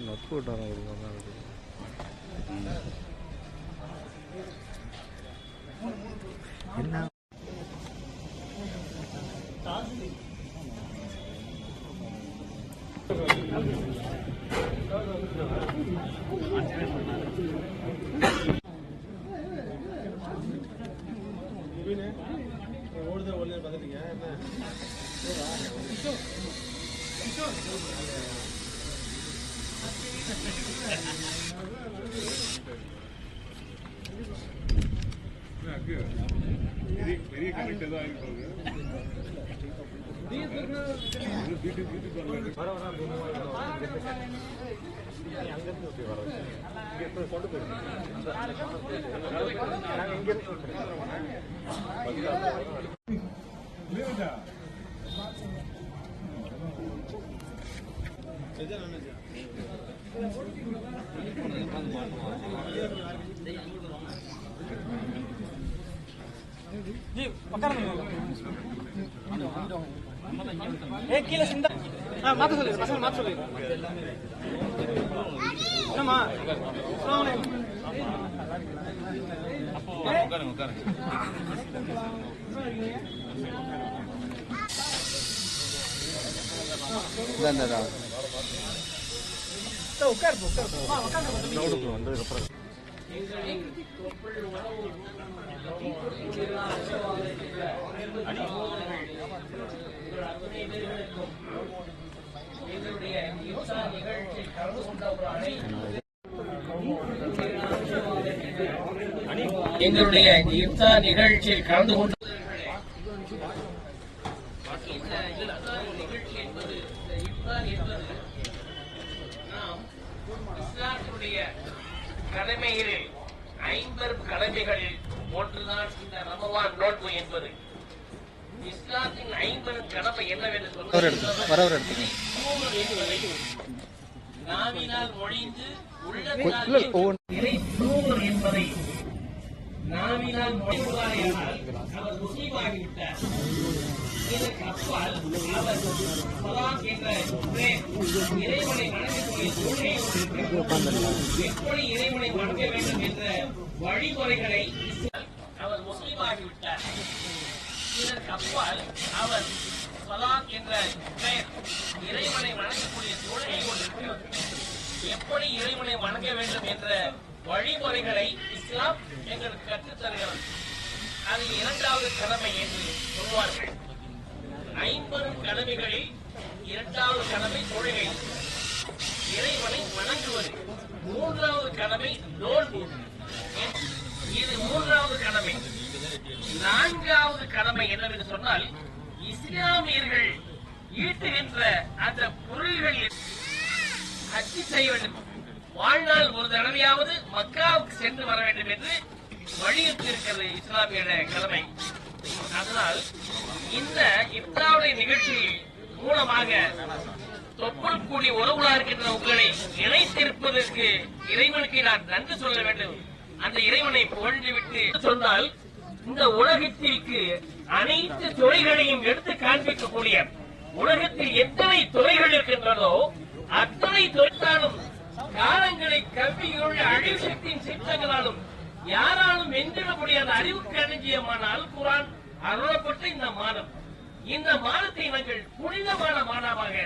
நட்பு விட்டாரம் என்ன ஓடுதல் ஒன்று பார்த்துட்டீங்க என்ன பெரிய கரெக்ட் தான் ஆகிருப்பாங்க கொண்டு जी पकड़ नहीं एक किलो सिंदा मात्र சொல்லுங்க பசங்க மாத்த சொல்லுங்க என்னம்மா अस्सलाम वालेकुम அப்போ உட்காருங்க இந்தடா உட்கார் உட்கார் வந்ததுக்கு அப்புறம் எங்களுடைய இஃப்தார் நிகழ்ச்சியில் கலந்து கொண்டு கடமைகளில் 50 கடமைகளில் ஒன்றுதான் இந்த ரமலான் நோன்பு என்பது. இஸ்லாத்தின் 50 கடமை என்னவென்று சொன்னால் நாவினால் மொழிந்து உள்ளத்தினால் என்பதை நாவினால் மொழிவாரையானால் அவர் முஸ்லீமாகிவிட்டார். இதற்கு அப்பால் அவர் சலாத் என்ற இறைவனை வணங்கக்கூடிய தொழிலை எப்படி இறைவனை வணங்க வேண்டும் என்ற வழிமுறைகளை அவர் முஸ்லீமாகிவிட்டார். இதற்கு அப்பால் அவர் சலாத் என்ற இறைவனை வணங்கக்கூடிய தொழிலை கொண்டிருக்கிறார். எப்படி இறைவனை வணங்க வேண்டும் என்ற வழிமுறைகளை இஸ்லாம் எங்களுக்கு கற்றுத் தருகிறது. அது இரண்டாவது கடமை என்று சொல்வார்கள். 50 கடமைகளில் இரண்டாவது கடமை தொழுகை, இறைவனை வணங்குவது. மூன்றாவது கடமை நோன்பு, இது மூன்றாவது கடமை. நான்காவது கடமை என்னவென்று சொன்னால் இஸ்லாமியர்கள் ஈட்டுகின்ற அந்த பொருள்களில் ஹஜ் செய்ய வேண்டும். வாழ்நாள் ஒரு தடவையாவது மக்காவுக்கு சென்று வர வேண்டும் என்று வலியுறுத்தி இருக்கிறது இஸ்லாமிய கடமை. அதனால் இந்த இஃப்தாருடைய நிகழ்ச்சி மூலமாக தொப்புள் கூடி உறவுகளா இருக்கின்ற உங்களை இணைத்திருப்பதற்கு இறைவனுக்கு நான் நன்றி சொல்ல வேண்டும். அந்த இறைவனை புகழ்ந்துவிட்டு சொன்னால் இந்த உலகத்திற்கு அனைத்து துறைகளையும் எடுத்து காண்பிக்கக்கூடிய உலகத்தில் எத்தனை துறைகள் இருக்கின்றதோ அத்தனை துறைத்தாலும் காலங்களை கல்வியுள்ள அழிவு சக்தியின் சித்தங்களாலும் யாராலும் வென்றிட முடியாத அறிவுக்கு அணுகியமானால் குரான் அருளப்பட்ட இந்த மாதம், இந்த மாதத்தை நாங்கள் புனிதமான மாதமாக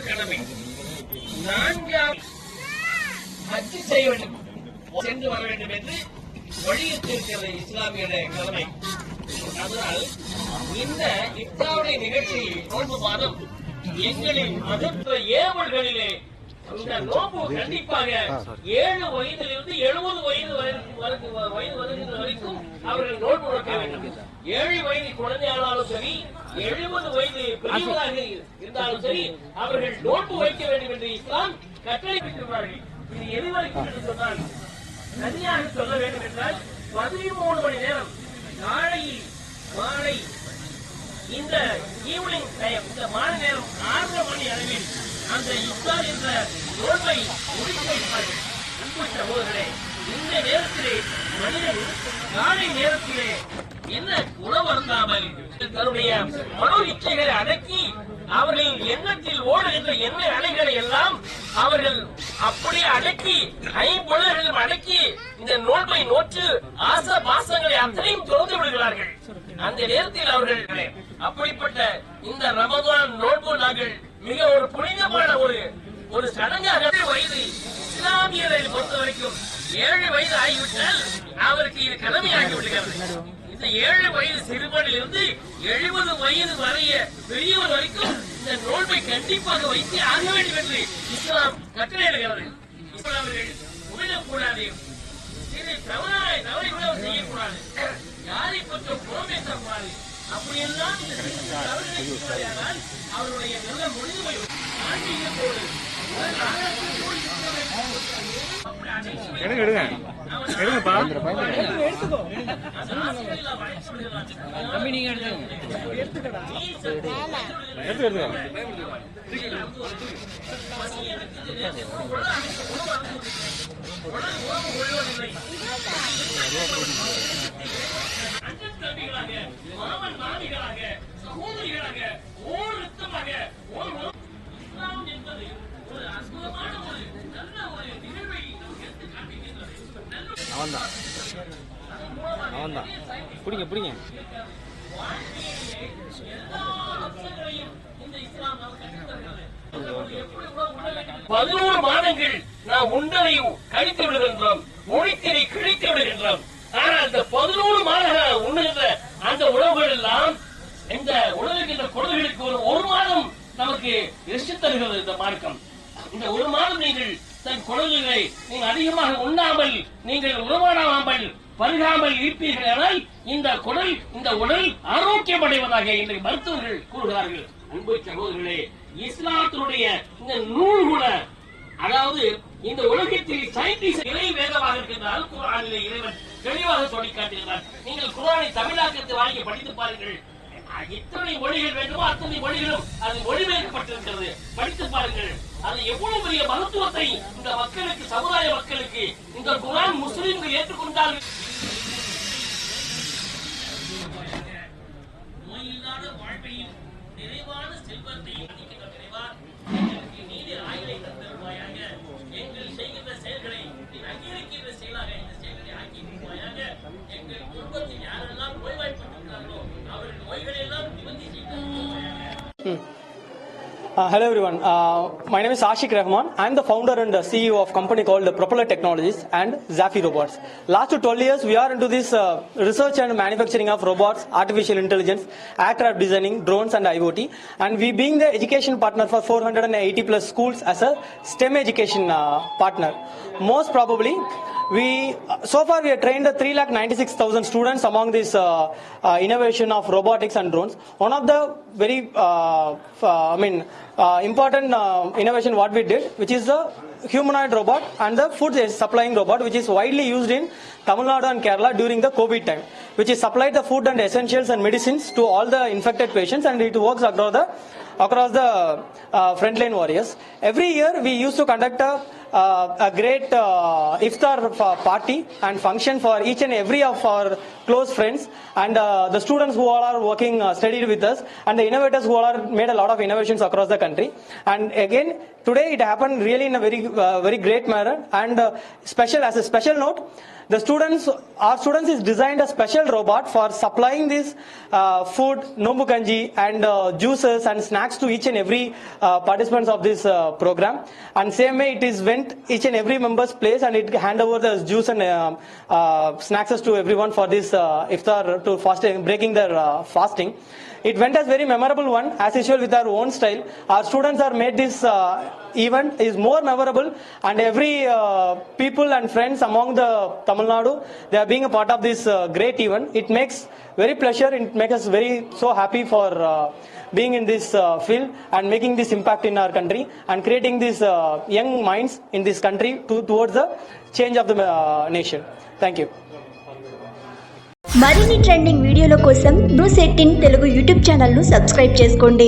கடமை. நான்காவது ஹஜ் செய்ய வேண்டும், சென்று வர வேண்டும் என்று வலியுறுத்தியிருக்கிறது இஸ்லாமிய கடமை. அதனால் இந்த இஃப்தாருடைய நிகழ்ச்சியில் நோன்பு மாதம் எங்களின் மதத்துவ ஏவல்களிலே இந்த நோன்பு கண்டிப்பாக 7 வயதிலிருந்து 70 வயது வருகின்ற வரைக்கும் அவர்கள் நோன்பு நோக்க வேண்டும். 7 வயது குழந்தையானாலும் சரி, 70 வயது பெரியவராக இருந்தாலும் சரி, அவர்கள் நோன்பு வைக்க வேண்டும் என்று இஸ்லாம் கட்டளை விட்டுள்ளார்கள். இது எதுவரைக்கும் என்று சொன்னால் சரியாக சொல்ல வேண்டும் என்றால் 13 மணி நேரம் காலையில் மாலை இந்த ஈவினிங் டைம், இந்த மாலை நேரம் 6:30 மணி அளவில் அந்த இஃப்தார் என்ற நோன்பை முடித்து வைப்பார்கள். அன்பு சகோதரர்களே, இந்த நேரத்திலே மனிதன் காலை நேரத்திலே என்ன உணவு அருந்தாமல் தன்னுடைய மனோ இச்சைகளை அடக்கி அவர்கள் எண்ணத்தில் ஓடுகின்ற எண்ண அலைகளை எல்லாம் அவர்கள் அப்படியே அடக்கி ஐம்பொழுதுகளும் அடக்கி இந்த நோன்பை நோற்று ஆச பாசங்களை அத்தனையும் திறந்து விடுகிறார்கள். அந்த நேரத்தில் அவர்கள் அப்படிப்பட்ட இந்த ரமதான் நோன்பு நாங்கள் மிக ஒரு புனிதமான ஒரு சடங்காக வயது இஸ்லாமியரை பொறுத்த வரைக்கும் 7 வயது ஆகிவிட்டால் அவருக்கு இது கடமையாகி விடுகிறது. இந்த 7 வயது சிறுவனில் இருந்து 70 வயது வரைய பெரியவர் வரைக்கும் இந்த நோன்பை கண்டிப்பாக வைத்து ஆக வேண்டும் என்று இஸ்லாம் கட்டளையிடுகிறது. இஸ்லாமியர்கள் உமிழக்கூடாது, தவறை உணவு செய்யக்கூடாது, யாரை பற்றும் புறம் பேசக்கூடாது. அப்படியெல்லாம் இந்த தவறுகளை அவருடைய நல்ல முழுமை ஆன்மீகத்தோடு எடுங்கப்பா. மாமன் மாமிகளாக சகோதரிகளாக ஓர் ரத்தமாக இஸ்லாம் என்பது ஒரு அற்புதமான ஒரு நல்ல ஒரு நிகழ்வை எடுத்து காட்டுகின்றது. அவன்தான் பிடிங்க பிடிங்க. எல்லா அம்சங்களையும் இந்த இஸ்லாம் நமக்கு கற்றுத் தருகிறது. 11 மாதங்கள் நாம் உண்டதையும் கழித்து விடுகின்றோம், ஒழித்ததை கிழித்து விடுகின்றோம். ஆனால் இந்த 11 மாதங்கள் உண்ணுகின்ற அந்த உணவுகள் எல்லாம் இந்த உணவுகின்ற குழந்தைகளுக்கு ஒரு மாதம் நமக்கு ரெஸ்ட் தருகிறது இந்த மார்க்கம். இந்த ஒரு மாதம் நீங்கள் தன் குழந்தைகளை நீங்கள் அதிகமாக உண்ணாமல் நீங்கள் உணவாடாமல் பருகாமல் இருப்பீர்கள் ஆனால் இந்த உடல் ஆரோக்கியமடைவதாக இன்றைக்கு மருத்துவர்கள் கூறுகிறார்கள். அன்பு சகோதரர்களே, இஸ்லாத்தினுடைய இந்த நூல் கூட, அதாவது இந்த உலகத்தில் சயின்டிஸ்ட் இறை வேதமாக இருக்கின்றால் குர்ஆனிலே இறைவன் தெளிவாக சொல்லி காட்டுகிறார். நீங்கள் குர்ஆனை தமிழாக்கத்தை வாங்கி படித்து பாருங்கள். எத்தனை மொழிகள் வேண்டுமோ அத்தனை மொழிகளும் அது மொழிபெயர்க்கப்பட்டிருக்கிறது. படித்து பாருங்கள். அது எவ்வளவு பெரிய மருத்துவத்தை இந்த மக்களுக்கு, சமுதாய மக்களுக்கு இந்த குர்ஆன் முஸ்லிம்கள் ஏற்றுக்கொண்டார்கள். நோயில்லாத வாழ்வையும் நிறைவான செல்வத்தையும் எங்களுக்கு நீதி ஆயுளை தந்தருவாயாக. எங்கள் செய்கின்ற செயல்களை அங்கீகரிக்கின்ற செயலாக இந்த செயல்களை ஆக்கி விடுவாயாக. எங்கள் குடும்பத்தில் யாரெல்லாம் நோய்வாய்ப்பட்டிருக்கிறார்களோ அவர்கள் நோய்களை எல்லாம் நிவர்த்தி செய்து. Hello everyone, my name is Ashik Rahman. I am the founder and CEO of a company called Propeller Technologies and Zafy Robots. Last 12 years we are into this research and manufacturing of robots, artificial intelligence, aircraft designing, drones and IoT, and we being the education partner for 480 plus schools as a STEM education partner. Most probably so far we have trained 396,000 students among this innovation of robotics and drones. One of the very important innovation what we did, which is the humanoid robot and the food supplying robot, which is widely used in Tamil Nadu and Kerala during the COVID time, which is supplied the food and essentials and medicines to all the infected patients, and it works across the frontline warriors. Every year we used to conduct a great iftar party and function for each and every of our close friends and the students who all are working studied with us, and the innovators who all are made a lot of innovations across the country. And again today it happened really in a very great manner, and as a special note, our students is designed a special robot for supplying this food, nombu kanji and juices and snacks to each and every participants of this program. And same way it is went each and every member's place, and it hand over the juice and snacks to everyone for this iftar to breaking their fasting. It went as very memorable one, as usual with our own style. Our students are made this event is more memorable, and every people and friends among the Tamil Nadu, they are being a part of this great event. It makes very pleasure. It makes us very so happy for being in this field and making this impact in our country and creating these young minds in this country towards the change of the nation. Thank you. మరిన్ని trending వీడియోల కోసం news 18 Telugu YouTube channel ను subscribe చేసుకోండి.